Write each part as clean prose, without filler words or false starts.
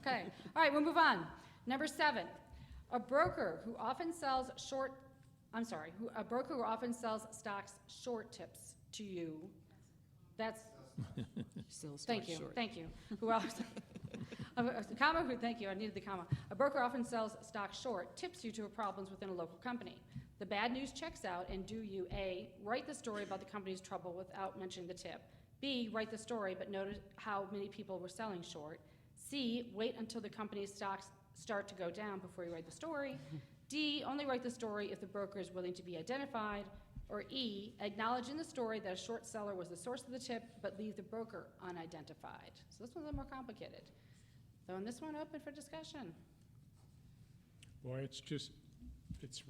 Okay. All right, we'll move on. Number 7, a broker who often sells stocks short tips to you. That's, thank you, thank you. Who else? Thank you, I needed the comma. A broker often sells stock short, tips you to problems within a local company. The bad news checks out, and do you A, write the story about the company's trouble without mentioning the tip, B, write the story but notice how many people were selling short, C, wait until the company's stocks start to go down before you write the story, D, only write the story if the broker is willing to be identified, or E, acknowledge in the story that a short seller was the source of the tip but leave the broker unidentified. So this one's a little more complicated. Throwing this one open for discussion. Boy, it's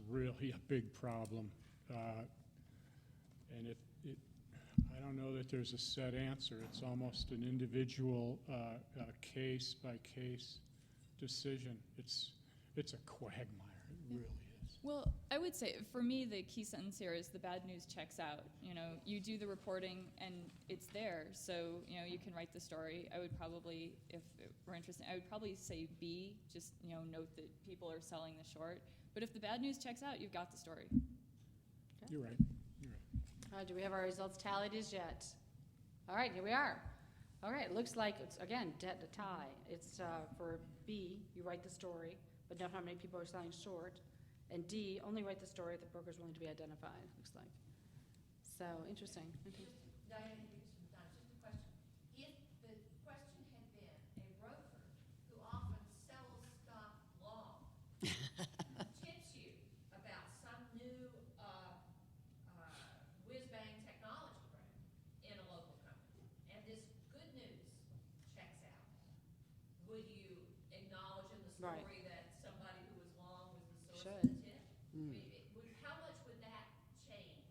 really a big problem. And I don't know that there's a set answer. It's almost an individual case-by-case decision. It's a quagmire, it really is. Well, I would say, for me, the key sentence here is the bad news checks out. You know, you do the reporting and it's there, so, you know, you can write the story. I would probably, if it were interesting, I would probably say B, just, you know, note that people are selling the short. But if the bad news checks out, you've got the story. Okay. You're right. Do we have our results tallied as yet? All right, here we are. All right, it looks like it's, again, dead to tie. It's for B, you write the story, but note how many people are selling short. And D, only write the story if the broker's willing to be identified, looks like. So, interesting. Diane, just a question. If the question had been a broker who often sells stock long, tips you about some new whiz-bang technology brand in a local company, and this good news checks out, would you acknowledge in the story Right. that somebody who was long was the source Should. of the tip? How much would that change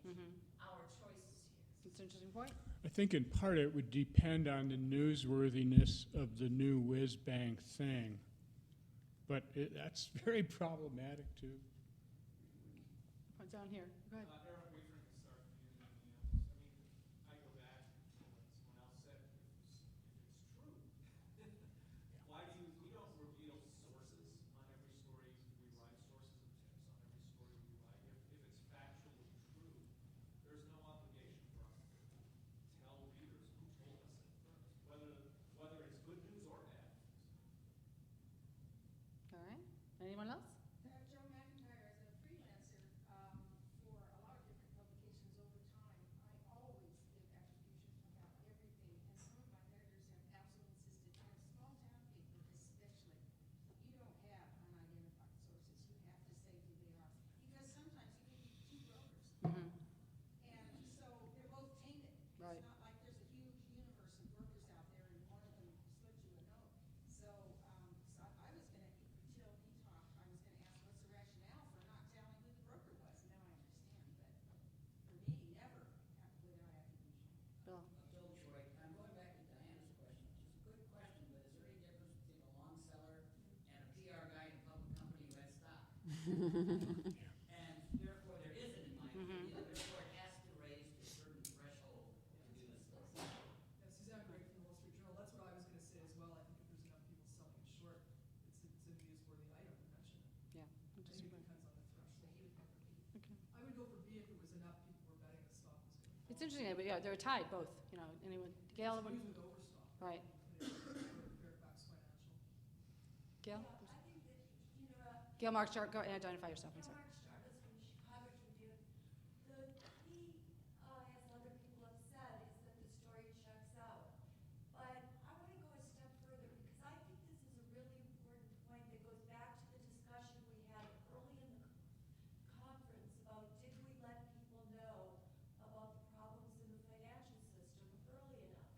our choices here? It's an interesting point. I think in part it would depend on the newsworthiness of the new whiz-bang thing. But that's very problematic, too. What's down here? Go ahead. Aaron Wafer can start from you in Minneapolis. I go back to what someone else said. If it's true, why do we don't reveal sources on every story we write, sources of tips on every story we write. If it's factually true, there's no obligation for us to tell readers who told us it first, whether it's good news or bad news. All right. Anyone else? Joe McIntyre, as a freelancer for a lot of different publications over time, I always give attribution about everything, and some of my editors have absolutely insisted, in a small town paper especially, you don't have unidentified sources. You have to say who they are, because sometimes you can be two brokers, Mm-hmm. and so they're both tainted. Right. It's not like there's a huge universe of brokers out there, and one of them slipped you a note. So, I was going to, until he talked, I was going to ask, what's the rationale for not telling who the broker was? Now I understand, but for me, never without attribution. Bill. Bill Troy, I'm going back to Diana's question, which is a good question, but is there any difference between a long seller and a PR guy in a public company who has stock? And therefore, there isn't, in my opinion. Therefore, it has to raise to a certain threshold to do this list. Yeah, Suzanne Gregg from the Wall Street Journal. That's what I was going to say as well. I think if there's enough people selling it short, it's a newsworthy item to mention it. Yeah. I think Interesting it point. depends on the threshold. Okay. I would go for B if it was enough people were betting the stock was going to fall. It's interesting, but yeah, they're tied both. You know, anyone? Gail? It's news with overstock. Right. Fairfax Financial. Gail? I think that, you know, Gail Mark, go and identify yourself. I'm sorry. Mark Jarvis from Chicago Tribune. The key, as other people have said, is that the story checks out. But I want to go a step further because I think this is a really important point that goes back to the discussion we had early in the conference about did we let people know about the problems in the financial system early enough.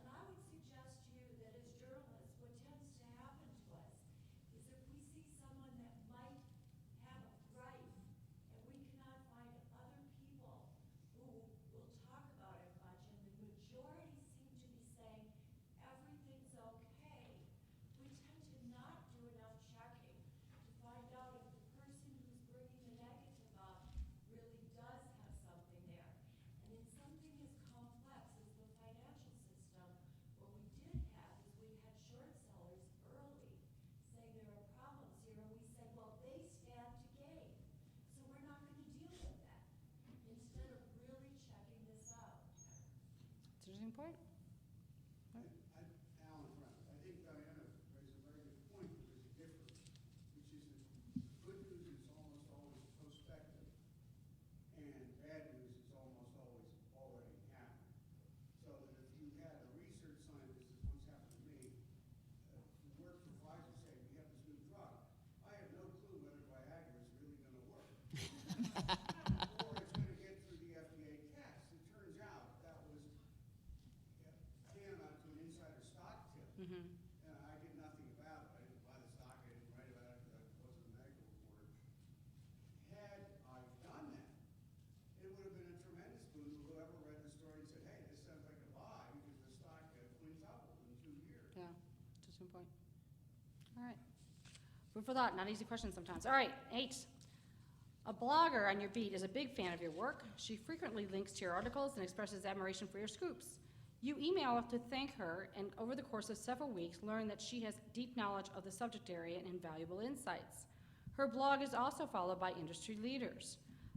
And I would suggest to you that as journalists, what tends to happen to us is if we see someone that might have a gripe point? Alan Brown, I think Diana raised a very good point, but there's a difference, which is that good news is almost always prospective, and bad news is almost always already happened. So that if you had a research scientist, as once happened to me, who worked for Pfizer saying, we have this new drug, I have no clue whether Viagra is really going to work. Or it's going to get through the FDA test. It turns out that was tantamount to an insider stock tip. Mm-hmm. I did nothing about it. I didn't buy the stock. I didn't write about it because I wasn't a medical reporter. Had I done that, it would have been a tremendous boon to whoever read the story and said, hey, this sounds like a buy because the stock quintupled in 2 years. Yeah, interesting point. All right. Food for thought, not easy questions sometimes. All right, 8. A blogger on your beat is a big fan of your work. She frequently links to your articles and expresses admiration for your scoops. You email to thank her, and over the course of several weeks, learn that she has deep knowledge of the subject area and invaluable insights. Her blog is also followed by industry leaders.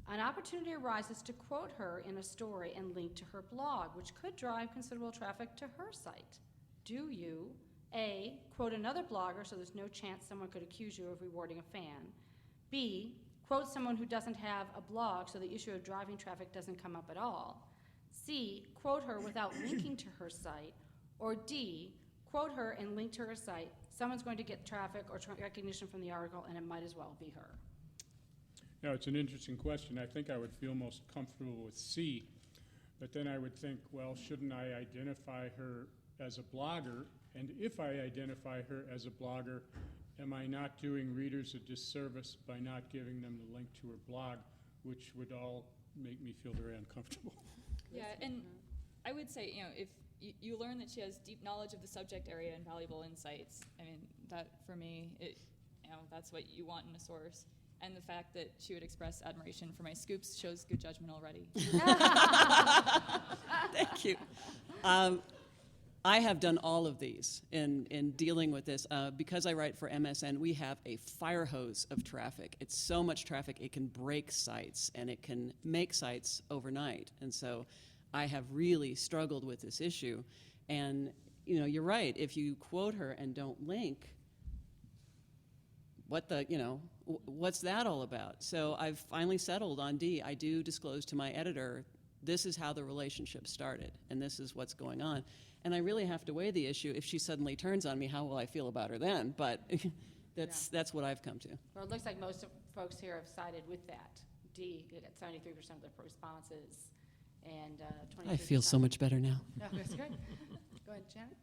An opportunity arises to quote her in a story and link to her blog, which could drive considerable traffic to her site. Do you, A, quote another blogger so there's no chance someone could accuse you of rewarding a fan, B, quote someone who doesn't have a blog so the issue of driving traffic doesn't come up at all, C, quote her without linking to her site, or D, quote her and link to her site, someone's going to get traffic or recognition from the article and it might as well be her? Now, it's an interesting question. I think I would feel most comfortable with C, but then I would think, well, shouldn't I identify her as a blogger? And if I identify her as a blogger, am I not doing readers a disservice by not giving them the link to her blog, which would all make me feel very uncomfortable? Yeah, and I would say, if you learn that she has deep knowledge of the subject area and valuable insights, I mean, that for me, that's what you want in a source. And the fact that she would express admiration for my scoops shows good judgment already. Thank you. I have done all of these in dealing with this. Because I write for MSN, we have a fire hose of traffic. It's so much traffic, it can break sites, and it can make sites overnight. And so I have really struggled with this issue. And, you're right. If you quote her and don't link, what's that all about? So I've finally settled on D. I do disclose to my editor, this is how the relationship started, and this is what's going on. And I really have to weigh the issue. If she suddenly turns on me, how will I feel about her then? But that's what I've come to. Well, it looks like most of folks here have sided with that. D, you got 73% of the responses, and 23%. I feel so much better now. No, that's good. Go ahead, Janet.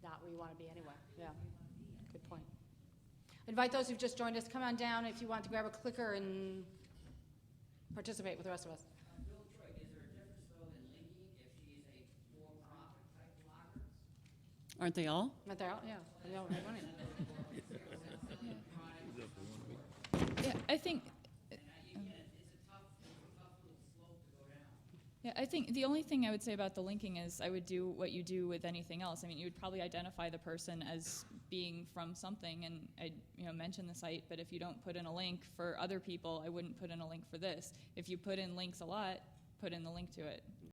Not where you want to be anyway. Yeah, good point. Invite those who've just joined us, come on down if you want to grab a clicker and participate with the rest of us. Bill Troy, is there a difference though in linking if she's a for-profit type blogger? Aren't they all? Not there, yeah. They all make money. Yeah, I think. Yeah, I think the only thing I would say about the linking is I would do what you do with anything else. I mean, you would probably identify the person as being from something, and I'd mention the site. But if you don't put in a link for other people, I wouldn't put in a link for this. If you put in links a lot, put in the link to it.